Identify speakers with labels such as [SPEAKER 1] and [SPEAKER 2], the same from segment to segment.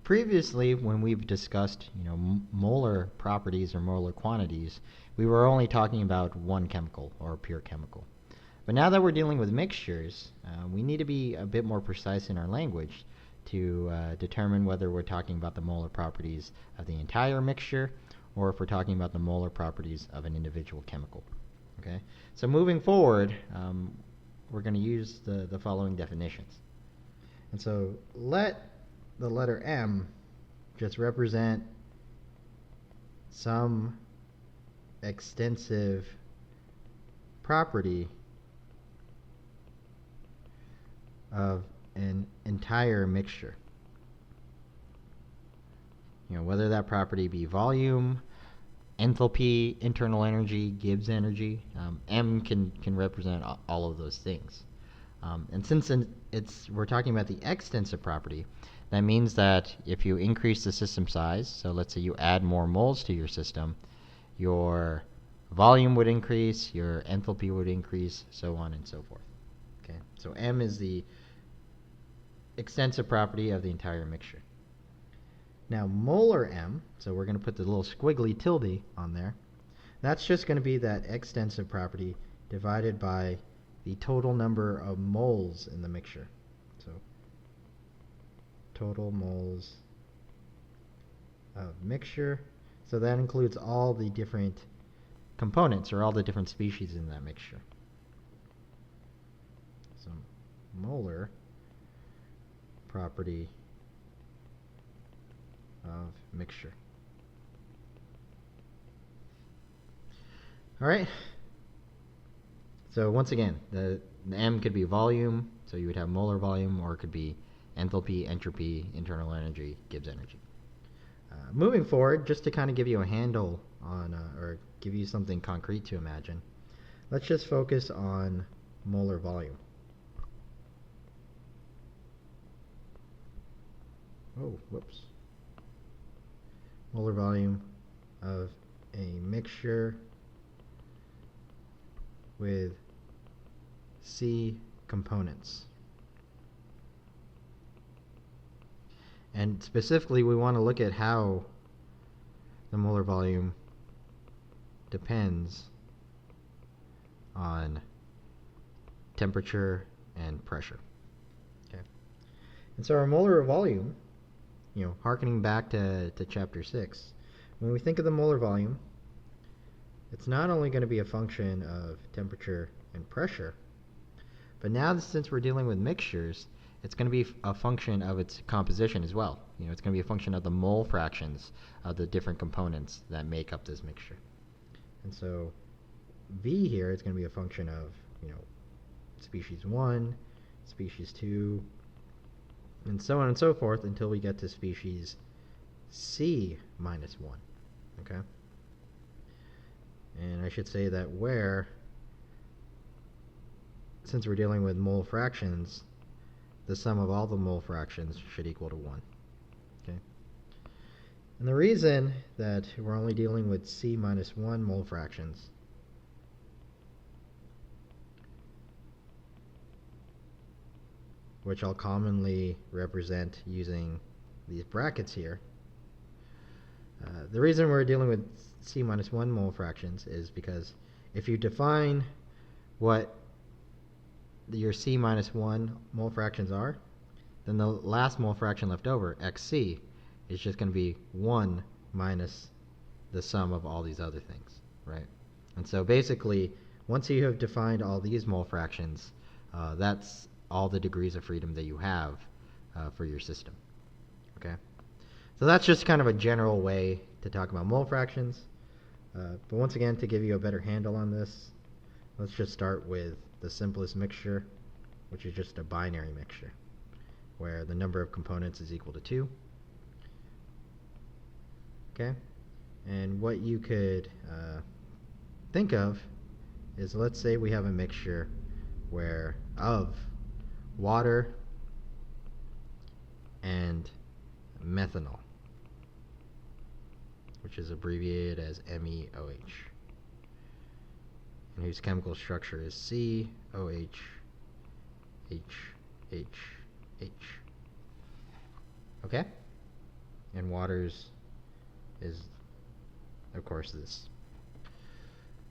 [SPEAKER 1] previously, when we've discussed, molar properties or molar quantities, we were only talking about one chemical or a pure chemical. But now that we're dealing with mixtures, we need to be a bit more precise in our language to determine whether we're talking about the molar properties of the entire mixture or if we're talking about the molar properties of an individual chemical. Okay? So moving forward, we're going to use the following definitions. And so let the letter M just represent some extensive property of an entire mixture. Whether that property be volume, enthalpy, internal energy, Gibbs energy, M can represent all of those things. And since we're talking about the extensive property, that means that if you increase the system size, so let's say you add more moles to your system, your volume would increase, your enthalpy would increase, so on and so forth. Okay, so M is the extensive property of the entire mixture. Now molar M, so we're going to put the little squiggly tilde on there, that's just going to be that extensive property divided by the total number of moles in the mixture. So total moles of mixture. So that includes all the different components or all the different species in that mixture. So molar property of mixture. All right. So once again, the M could be volume, so you would have molar volume, or it could be enthalpy, entropy, internal energy, Gibbs energy. Moving forward, just to kind of give you a handle on, or give you something concrete to imagine, let's just focus on molar volume. Oh, whoops. Molar volume of a mixture with C components. And specifically, we want to look at how the molar volume depends on temperature and pressure. Okay. And so our molar volume, harkening back to chapter 6, when we think of the molar volume, it's not only going to be a function of temperature and pressure, but now since we're dealing with mixtures, it's going to be a function of its composition as well. It's going to be a function of the mole fractions of the different components that make up this mixture. And so V here is going to be a function of, species 1, species 2, and so on and so forth until we get to species C minus 1. Okay? And I should say that since we're dealing with mole fractions, the sum of all the mole fractions should equal to 1. Okay? And the reason that we're only dealing with C minus 1 mole fractions which I'll commonly represent using these brackets here. The reason we're dealing with C minus 1 mole fractions is because if you define what your C minus 1 mole fractions are, then the last mole fraction left over, xc, is just going to be 1 minus the sum of all these other things, right? And so basically, once you have defined all these mole fractions, that's all the degrees of freedom that you have for your system. Okay? So that's just kind of a general way to talk about mole fractions. But once again, to give you a better handle on this, let's just start with the simplest mixture, which is just a binary mixture, where the number of components is equal to 2. Okay? And what you could think of is, let's say we have a mixture of water and methanol, which is abbreviated as MEOH, and whose chemical structure is COH, H, H, H. Okay? and water's is, of course, this.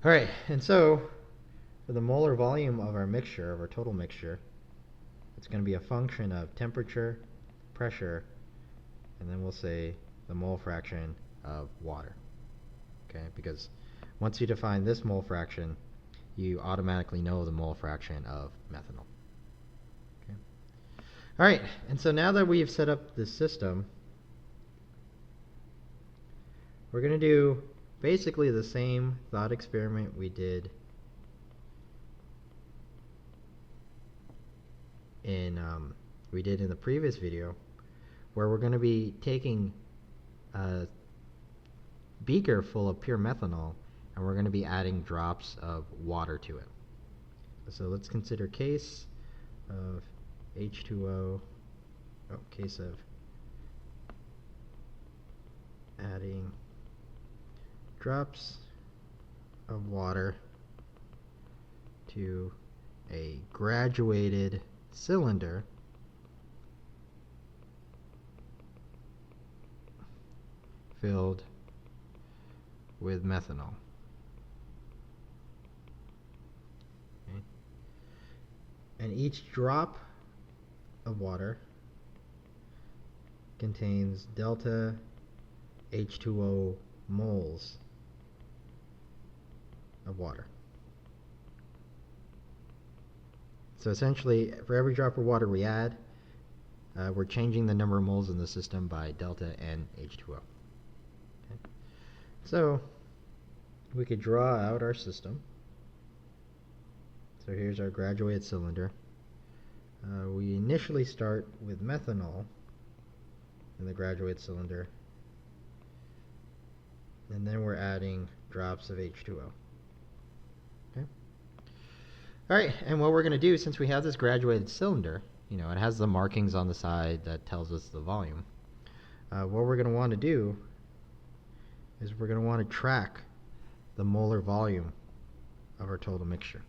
[SPEAKER 1] All right, and so for the molar volume of our mixture, of our total mixture, it's going to be a function of temperature, pressure, and then we'll say the mole fraction of water. Okay, because once you define this mole fraction, you automatically know the mole fraction of methanol. Okay. All right, and so now that we've set up this system, we're going to do basically the same thought experiment we did in the previous video, where we're going to be taking a beaker full of pure methanol and we're going to be adding drops of water to it. So let's consider case of H2O, case of adding drops of water to a graduated cylinder filled with methanol. Okay. And each drop of water contains delta H2O moles of water. So essentially, for every drop of water we add, we're changing the number of moles in the system by delta N H2O. Okay. So we could draw out our system. So here's our graduated cylinder. We initially start with methanol in the graduated cylinder, and then we're adding drops of H2O. Okay. All right, and what we're going to do, since we have this graduated cylinder, it has the markings on the side that tells us the volume. What we're going to want to do is we're going to want to track the molar volume of our total mixture.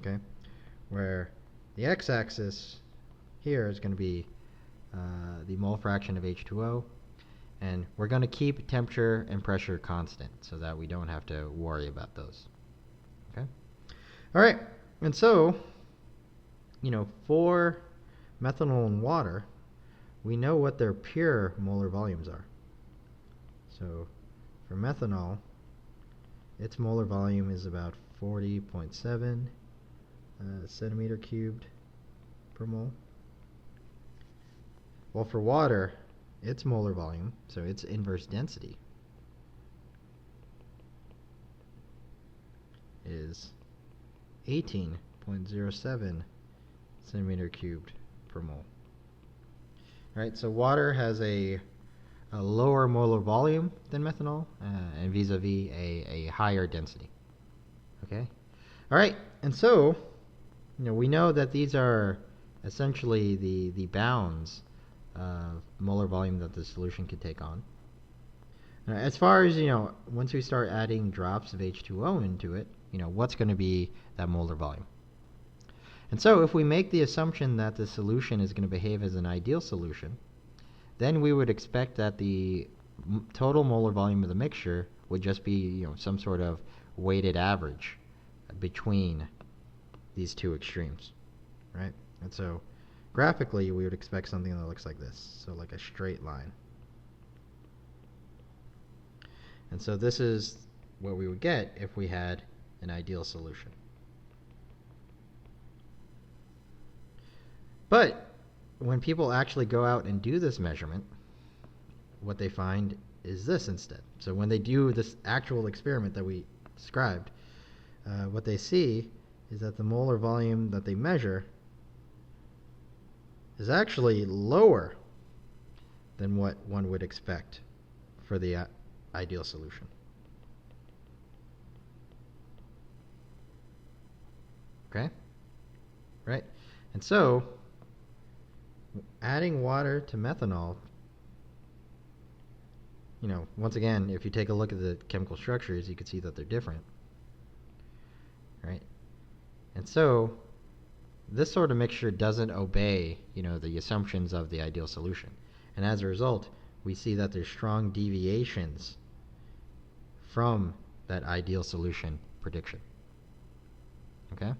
[SPEAKER 1] Okay, where the x-axis here is going to be the mole fraction of H2O, and we're going to keep temperature and pressure constant so that we don't have to worry about those. Okay. All right, and so for methanol and water, we know what their pure molar volumes are. So for methanol, its molar volume is about 40.7 centimeter cubed per mole. Well, for water, its molar volume, so its inverse density, is 18.07 centimeter cubed per mole. Right, so water has a lower molar volume than methanol, and vis-a-vis a higher density. Okay, all right, and so we know that these are essentially the bounds of molar volume that the solution could take on. As far as once we start adding drops of H2O into it, what's going to be that molar volume? And so if we make the assumption that the solution is going to behave as an ideal solution, then we would expect that the total molar volume of the mixture would just be some sort of weighted average between these two extremes, right? And so graphically we would expect something that looks like this, so like a straight line. And so this is what we would get if we had an ideal solution. But when people actually go out and do this measurement, what they find is this instead. So when they do this actual experiment that we described, what they see is that the molar volume that they measure is actually lower than what one would expect for the ideal solution. Okay? Right? And so adding water to methanol, once again, if you take a look at the chemical structures, you can see that they're different. Right? And so this sort of mixture doesn't obey, the assumptions of the ideal solution. And as a result, we see that there's strong deviations from that ideal solution prediction. Okay?